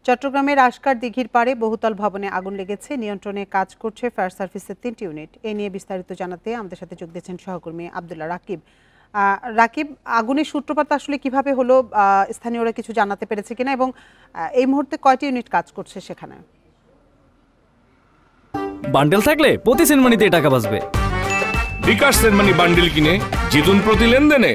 চট্টগ্রামের আশকার দিঘির পাড়ে বহুতল ভবনে আগুন লেগেছে। নিয়ন্ত্রণে কাজ করছে ফায়ার সার্ভিসের 3টি ইউনিট। এ নিয়ে বিস্তারিত জানাতে আমাদের সাথে যোগ দিয়েছেন সহকর্মী আব্দুল্লাহ রাকিব। রাকিব, আগুনের সূত্রপাত আসলে কিভাবে হলো, স্থানীয়রা কিছু জানাতে পেরেছে কিনা, এবং এই মুহূর্তে কয়টি ইউনিট কাজ করছে সেখানে? বান্ডেল থাকলে প্রতি সেনমানিতে টাকা বাঁচবে। বিকাশ সেনমানি বান্ডেল কিনে জিতুন প্রতি লেনদেনে।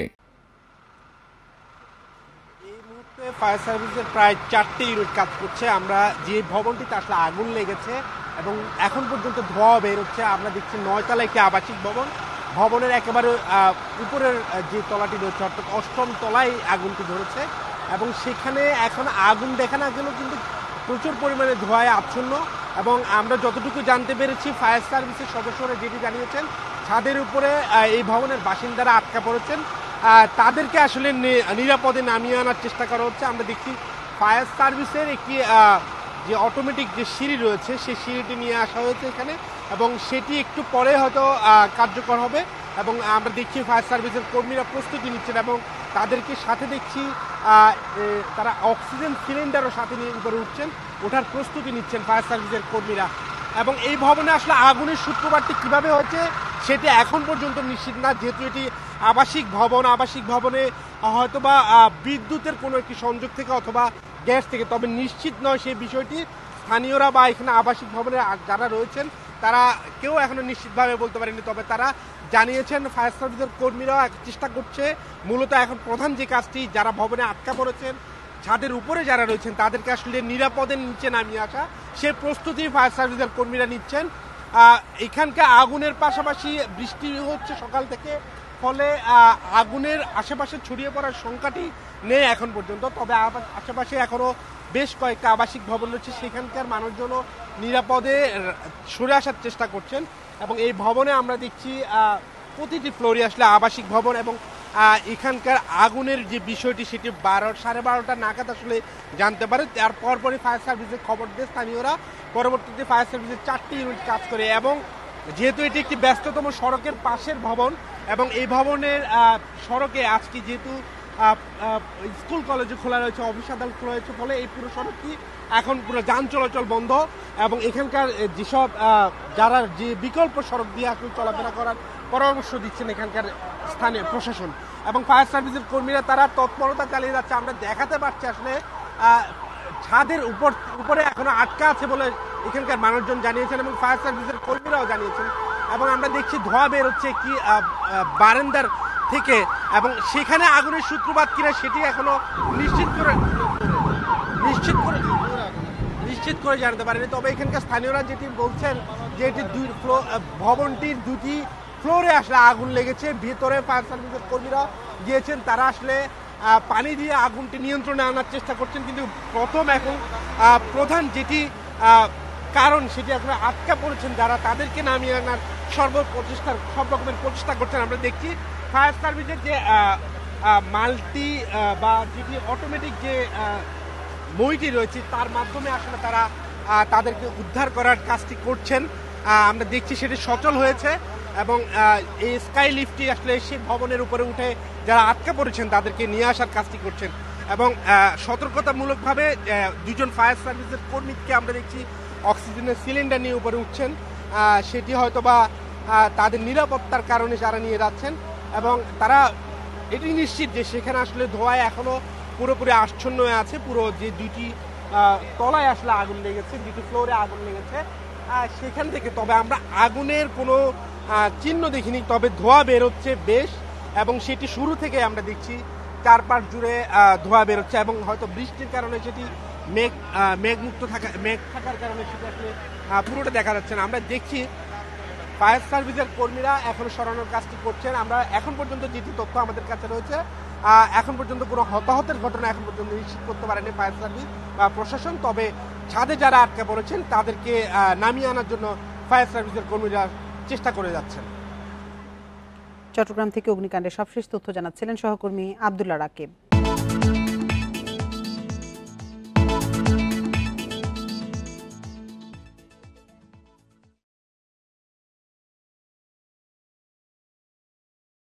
ফায়ার সার্ভিসের প্রায় 4টি ইউনিট কাজ করছে। আমরা যে ভবনটিতে আসলে আগুন লেগেছে এবং এখন পর্যন্ত ধোঁয়া বের হচ্ছে, আমরা দেখছি 9তলা একটি আবাসিক ভবন। ভবনের একেবারে উপরের যে তলাটি রয়েছে, অর্থাৎ 8ম তলায় আগুনটি ধরেছে এবং সেখানে এখন আগুন দেখা না গেলেও কিন্তু প্রচুর পরিমাণে ধোঁয়ায় আচ্ছন্ন। এবং আমরা যতটুকু জানতে পেরেছি, ফায়ার সার্ভিসের সদস্যরা যেটি জানিয়েছেন, ছাদের উপরে এই ভবনের বাসিন্দারা আটকা পড়েছেন, তাদেরকে আসলে নিরাপদে নামিয়ে আনার চেষ্টা করা হচ্ছে। আমরা দেখছি ফায়ার সার্ভিসের একটি যে অটোমেটিক যে সিঁড়ি রয়েছে, সেই সিঁড়িটি নিয়ে আসা হয়েছে এখানে এবং সেটি একটু পরে হয়তো কার্যকর হবে। এবং আমরা দেখছি ফায়ার সার্ভিসের কর্মীরা প্রস্তুতি নিচ্ছেন এবং তাদেরকে সাথে দেখছি তারা অক্সিজেন সিলিন্ডারও সাথে নিয়ে উপরে উঠছেন, ওঠার প্রস্তুতি নিচ্ছেন ফায়ার সার্ভিসের কর্মীরা। এবং এই ভবনে আসলে আগুনের সূত্রপাতটি কীভাবে হয়েছে সেটি এখন পর্যন্ত নিশ্চিত না, যেহেতু এটি আবাসিক ভবন। আবাসিক ভবনে হয়তোবা বিদ্যুতের কোনো একটি সংযোগ থেকে অথবা গ্যাস থেকে, তবে নিশ্চিত নয় সেই বিষয়টি। স্থানীয়রা বা এখানে আবাসিক ভবনে যারা রয়েছেন তারা কেউ এখনো নিশ্চিতভাবে বলতে পারেনি, তবে তারা জানিয়েছেন ফায়ার সার্ভিসের কর্মীরাও চেষ্টা করছে। মূলত এখন প্রধান যে কাজটি, যারা ভবনে আটকা পড়েছেন, ছাদের উপরে যারা রয়েছেন তাদেরকে আসলে নিরাপদে নিচে নামিয়ে আসা, সে প্রস্তুতি ফায়ার সার্ভিসের কর্মীরা নিচ্ছেন। এখানকার আগুনের পাশাপাশি বৃষ্টি হচ্ছে সকাল থেকে, ফলে আগুনের আশেপাশে ছড়িয়ে পড়ার সংখ্যাটি নেই এখন পর্যন্ত। তবে আশেপাশে এখনো বেশ কয়েকটা আবাসিক ভবন রয়েছে, সেখানকার মানুষজনও নিরাপদে সরে আসার চেষ্টা করছেন। এবং এই ভবনে আমরা দেখছি প্রতিটি ফ্লোরে আসলে আবাসিক ভবন এবং এখানকার আগুনের যে বিষয়টি সেটি 12:30 নাগাদ আসলে জানতে পারে। তার পরপরই ফায়ার সার্ভিসের খবর দিয়ে স্থানীয়রা, পরবর্তীতে ফায়ার সার্ভিসের 4টি ইউনিট কাজ করে। এবং যেহেতু এটি একটি ব্যস্ততম সড়কের পাশের ভবন এবং এই ভবনের সড়কে আজকে যেহেতু স্কুল কলেজে খোলা রয়েছে, অফিস আদালত খোলা রয়েছে, ফলে এই পুরো সড়কটি এখন পুরো যান চলাচল বন্ধ। এবং এখানকার যেসব যারা যে বিকল্প সড়ক দিয়ে আসলে চলাফেরা করার পরামর্শ দিচ্ছেন এখানকার স্থানীয় প্রশাসন এবং ফায়ার সার্ভিসের কর্মীরা, তারা তৎপরতা চালিয়ে যাচ্ছে। আমরা দেখাতে পারছি আসলে ছাদের উপরে এখনো আটকা আছে বলে এখানকার মানুষজন জানিয়েছেন এবং ফায়ার সার্ভিসের কর্মীরাও জানিয়েছেন। এবং আমরা দেখছি ধোঁয়া বের হচ্ছে কি বারান্দার থেকে, এবং সেখানে আগুনের সূত্রপাত কিনা সেটি এখনো নিশ্চিত করে জানতে পারেনি। তবে এখানকার স্থানীয়রা যেটি বলছেন যে এটি ভবনটির 2টি ফ্লোরে আসলে আগুন লেগেছে। ভিতরে ফায়ার সার্ভিসের কর্মীরা গিয়েছেন, তারা আসলে পানি দিয়ে আগুনটি নিয়ন্ত্রণে আনার চেষ্টা করছেন, কিন্তু এখন প্রধান যেটি কারণ সেটি এখন আটকা পড়েছেন যারা, তাদেরকে নামিয়ে আনার সব রকমের প্রচেষ্টা করছেন। আমরা দেখছি ফায়ার সার্ভিসের যে মাল্টি বা যেটি অটোমেটিক যে মইটি রয়েছে তার মাধ্যমে আসলে তারা তাদেরকে উদ্ধার করার কাজটি করছেন। আমরা দেখছি সেটি সচল হয়েছে এবং এই স্কাই লিফটটি আসলে সেই ভবনের উপরে উঠে যারা আটকা পড়েছেন তাদেরকে নিয়ে আসার কাজটি করছেন। এবং সতর্কতামূলকভাবে 2জন ফায়ার সার্ভিসের কর্মীকে আমরা দেখছি অক্সিজেনের সিলিন্ডার নিয়ে উপরে উঠছেন, সেটি হয়তোবা তাদের নিরাপত্তার কারণে যারা নিয়ে যাচ্ছেন। এবং তারা এটি নিশ্চিত যে সেখানে আসলে ধোঁয়ায় এখনো পুরোপুরি আচ্ছন্ন হয়ে আছে। পুরো যে 2টি তলায় আসলে আগুন লেগেছে, 2টি ফ্লোরে আগুন লেগেছে সেখান থেকে। তবে আমরা আগুনের কোনো চিহ্ন দেখিনি, তবে ধোঁয়া বেরোচ্ছে বেশ, এবং সেটি শুরু থেকে আমরা দেখছি চারপাশ জুড়ে ধোঁয়া বেরোচ্ছে এবং হয়তো বৃষ্টির কারণে সেটি মেঘ থাকার কারণে সেটি আসলে পুরোটা দেখা যাচ্ছে না। আমরা দেখছি ফায়ার সার্ভিসের কর্মীরা এখন সরানোর কাজটি করছেন। আমরা এখন পর্যন্ত যেটি তথ্য আমাদের কাছে রয়েছে, এখন পর্যন্ত কোনো হতাহতের ঘটনা এখন পর্যন্ত নিশ্চিত করতে পারেনি ফায়ার সার্ভিস বা প্রশাসন। তবে ছাদে যারা আটকা পড়েছেন তাদেরকে নামিয়ে আনার জন্য ফায়ার সার্ভিসের কর্মীরা চেষ্টা করে যাচ্ছেন। চট্টগ্রাম থেকে অগ্নিকাণ্ডের সবশেষ তথ্য জানাচ্ছিলেন সহকর্মী আব্দুল্লাহ রাকিব।